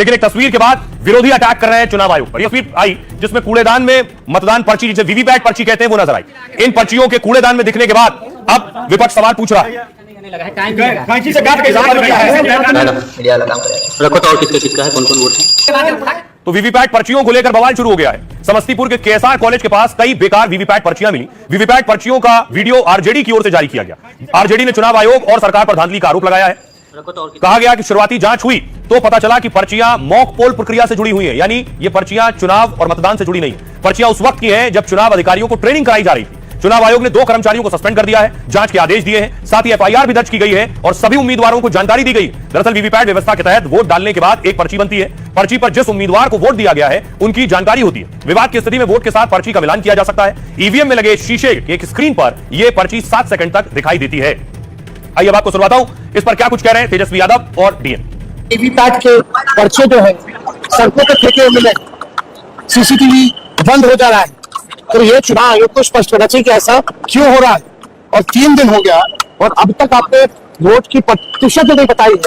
लेकिन एक तस्वीर के बाद विरोधी अटैक कर रहे हैं चुनाव आयोग पर। यह तस्वीर आई जिसमें कूड़ेदान में मतदान पर्ची, जिसे वीवीपैट पर्ची कहते हैं, वो नजर आई। इन पर्चियों के कूड़ेदान में दिखने के बाद अब विपक्ष सवाल पूछ रहा है। तो वीवीपैट पर्चियों को लेकर बवाल शुरू हो गया है। समस्तीपुर के केएसआर कॉलेज के पास कई बेकार वीवीपैट पर्चियां मिली। वीवीपैट पर्चियों का वीडियो आरजेडी की ओर से जारी किया गया। आरजेडी ने चुनाव आयोग और सरकार पर धांधली का आरोप लगाया है। कहा गया कि शुरुआती जांच हुई तो पता चला कि पर्चियां मॉक पोल प्रक्रिया से जुड़ी हुई हैं, यानी ये पर्चियां चुनाव और मतदान से जुड़ी नहीं। पर्चियां उस वक्त की हैं जब चुनाव अधिकारियों को ट्रेनिंग कराई जा रही थी। चुनाव आयोग ने 2 कर्मचारियों को सस्पेंड कर दिया है, जांच के आदेश दिए हैं, साथ ही एफआईआर भी दर्ज की गई है और सभी उम्मीदवारों को जानकारी दी गई। दरअसल वीवीपैट व्यवस्था के तहत वोट डालने के बाद एक पर्ची बनती है। पर्ची पर जिस उम्मीदवार को वोट दिया गया है उनकी जानकारी होती है। विवाद की स्थिति में वोट के साथ पर्ची का मिलान किया जा सकता है। ईवीएम में लगे शीशे की एक स्क्रीन पर यह पर्ची 7 सेकंड तक दिखाई देती है। आइए अब आपको सुनवाता हूं इस पर क्या कुछ कह रहे हैं तेजस्वी यादव और डीएन। वीवीपैट के पर्चे जो है सड़कों पर फेंके मिले, सीसीटीवी बंद हो जा रहा है, तो ये चुनाव आयोग को स्पष्ट होना चाहिए कि ऐसा क्यों हो रहा है। और 3 दिन हो गया और अब तक आपने वोट की प्रतिशत नहीं बताई है।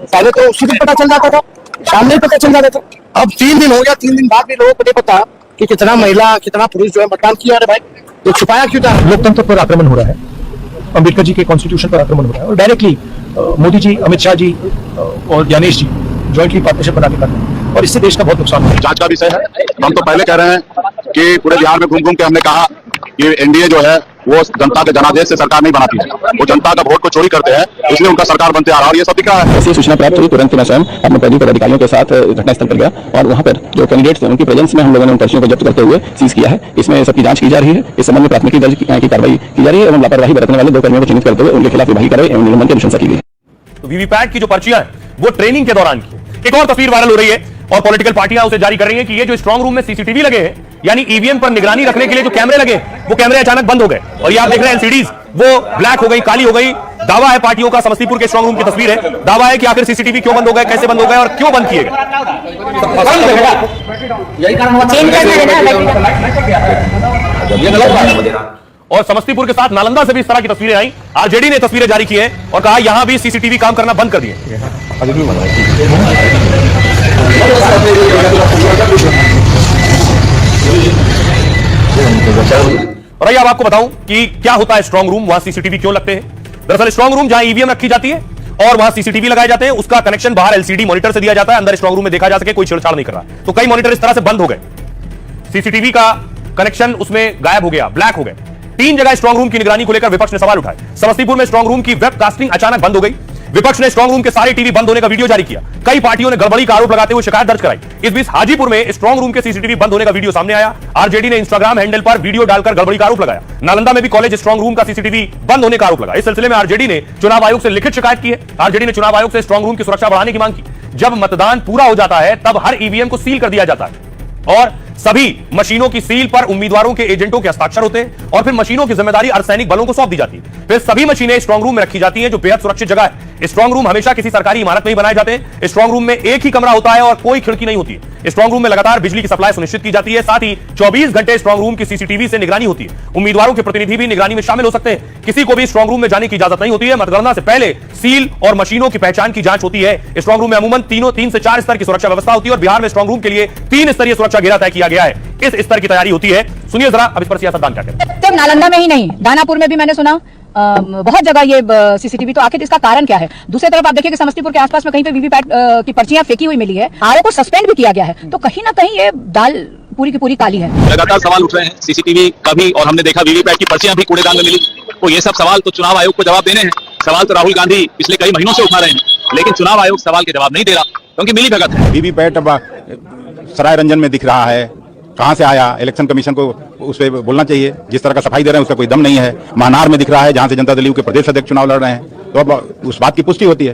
पहले तो उसी दिन पता चल जाता था, शाम में पता चल जाता था। अब 3 दिन हो गया, 3 दिन बाद भी लोगों को नहीं पता कि कितना महिला कितना पुरुष जो है मतदान किया। अरे भाई ये छुपाया क्यों था? लोकतंत्र पर आक्रमण हो रहा है, अंबेडकर जी के कॉन्स्टिट्यूशन पर आक्रमण हो रहा है और डायरेक्टली मोदी जी, अमित शाह जी और ज्ञानेश जी ज्वाइंटली पार्टनरशिप बना के कर रहे हैं और इससे देश का बहुत नुकसान है। जांच का विषय है। हम तो पहले कह रहे हैं कि पूरे बिहार में घूम घूम के हमने कहा कि एनडीए जो है वो जनता के जनादेश से सरकार नहीं बनाती है, वो जनता का वोट को चोरी करते हैं, इसलिए उनका सरकार बनते आ रहा है और ये सब दिख रहा है। ऐसी सूचना प्राप्त हुई, तुरंत मैं स्वयं अपने पद पदाधिकारियों के साथ घटनास्थल पर गया और वहां पर जो कैंडिडेट्स थे उनकी प्रेजेंस में हम लोगों ने उन पर्चियों को जब्त करते हुए सीज किया है। इसमें सबकी जांच की जा रही है। इस संबंध में प्राथमिकी दर्ज की कार्रवाई की जा रही है एवं लापरवाही बरतने वाले 2 कर्मियों को चिन्हित करते हुए उनके खिलाफ विभागीय कार्रवाई एवं निलंबन की अनुशंसा की गई। तो वीवीपैट की जो पर्चियां हैं वो ट्रेनिंग के दौरान की। एक और तस्वीर वायरल हो रही है और पॉलिटिकल पार्टियां उसे जारी कर रही हैं कि ये जो स्ट्रांग रूम में सीसीटीवी लगे हैं, यानी ईवीएम पर निगरानी रखने के लिए जो कैमरे लगे, वो कैमरे अचानक बंद हो गए और ये आप देख रहे हैं एलसीडीज वो ब्लैक हो गई, काली हो गई। दावा है पार्टियों का, समस्तीपुर के स्ट्रांग रूम की तस्वीर है, दावा है कि आखिर सीसीटीवी क्यों बंद हो गए, कैसे बंद हो गए और क्यों बंद किए गए। और समस्तीपुर के साथ नालंदा से भी इस तरह की तस्वीरें आई। आरजेडी ने तस्वीरें जारी की हैं और कहा यहां भी सीसीटीवी काम करना बंद कर दिए। और आइए अब आपको बताऊं कि क्या होता है स्ट्रांग रूम, वहां सीसीटीवी क्यों लगते हैं। दरअसल स्ट्रांग रूम जहां ईवीएम रखी जाती है और वहां सीसीटीवी लगाए जाते हैं, उसका कनेक्शन बाहर एलसीडी मॉनिटर से दिया जाता है। अंदर स्ट्रांग रूम में देखा जा सके, कोई छेड़छाड़ नहीं कर रहा। तो कई मॉनिटर इस तरह से बंद हो गए, सीसीटीवी का कनेक्शन उसमें गायब हो गया, ब्लैक हो गए। 3 जगह स्ट्रांग रूम की निगरानी को लेकर विपक्ष ने सवाल उठाए। समस्तीपुर में स्ट्रांग रूम की वेबकास्टिंग अचानक बंद हो गई। विपक्ष ने स्ट्रांग रूम के सारे टीवी बंद होने का वीडियो जारी किया। कई पार्टियों ने गड़बड़ी का आरोप लगाते हुए शिकायत दर्ज कराई। इस बीच हाजीपुर में स्ट्रांग रूम के सीसीटीवी बंद होने का वीडियो सामने आया। आरजेडी ने इंस्टाग्राम हैंडल पर वीडियो डालकर गड़बड़ी का आरोप लगाया। नालंदा में भी कॉलेज स्ट्रांग रूम का सीसीटीवी बंद होने का आरोप लगा। इस सिलसिले में आरजेडी ने चुनाव आयोग से लिखित शिकायत की है। आरजेडी ने चुनाव आयोग से स्ट्रांग रूम की सुरक्षा बढ़ाने की मांग की। जब मतदान पूरा हो जाता है तब हर ईवीएम को सील कर दिया जाता है और सभी मशीनों की सील पर उम्मीदवारों के एजेंटों के हस्ताक्षर होते हैं और फिर मशीनों की जिम्मेदारी अर्धसैनिक बलों को सौंप दी जाती है। फिर सभी मशीनें स्ट्रांग रूम में रखी जाती हैं जो बेहद सुरक्षित जगह है। स्ट्रांग रूम हमेशा किसी सरकारी इमारत में ही बनाए जाते हैं। स्ट्रांग रूम में एक ही कमरा होता है और कोई खिड़की नहीं होती है। स्ट्रांग रूम में लगातार बिजली की सप्लाई सुनिश्चित की जाती है। साथ ही 24 घंटे स्ट्रांग रूम की सीसीटीवी से निगरानी होती है। उम्मीदवारों के प्रतिनिधि भी निगरानी में शामिल हो सकते हैं। किसी को भी स्ट्रांग रूम में जाने की इजाजत नहीं होती है। मतगणना से पहले सील और मशीनों की पहचान की जांच होती है। स्ट्रांग रूम में अमूमन 3 से 4 स्तर की सुरक्षा व्यवस्था होती है और बिहार में स्ट्रांग रूम के लिए 3 स्तरीय सुरक्षा घेरा तय किया गया है। इस स्तर की तैयारी होती है। सुनिए जरा अब इस पर सियासतदान क्या कहते हैं। सिर्फ नालंदा में ही नहीं, दानापुर में भी मैंने सुना बहुत जगह ये सीसीटीवी। तो आखिर इसका कारण क्या है? दूसरी तरफ आप देखिए कि समस्तीपुर के आसपास में कहीं पे वीवीपैट की पर्चियां फेंकी हुई मिली है। आरओ को सस्पेंड भी किया गया है। तो कहीं ना कहीं ये दाल पूरी की पूरी काली है। लगातार सवाल उठ रहे हैं सीसीटीवी का भी, और हमने देखा वीवीपैट की पर्चियां भी कूड़ेदान में मिली। तो ये सब सवाल तो चुनाव आयोग को जवाब देने हैं। सवाल तो राहुल गांधी पिछले कई महीनों से उठा रहे हैं, लेकिन चुनाव आयोग सवाल के जवाब नहीं दे रहा क्योंकि मिली भगत है। वीवीपैट सराय रंजन में दिख रहा है, कहां से आया? इलेक्शन कमीशन को उस पर बोलना चाहिए। जिस तरह का सफाई दे रहे हैं उसका कोई दम नहीं है। महनार में दिख रहा है जहां से जनता दल यू के प्रदेश अध्यक्ष चुनाव लड़ रहे हैं, तो अब उस बात की पुष्टि होती है।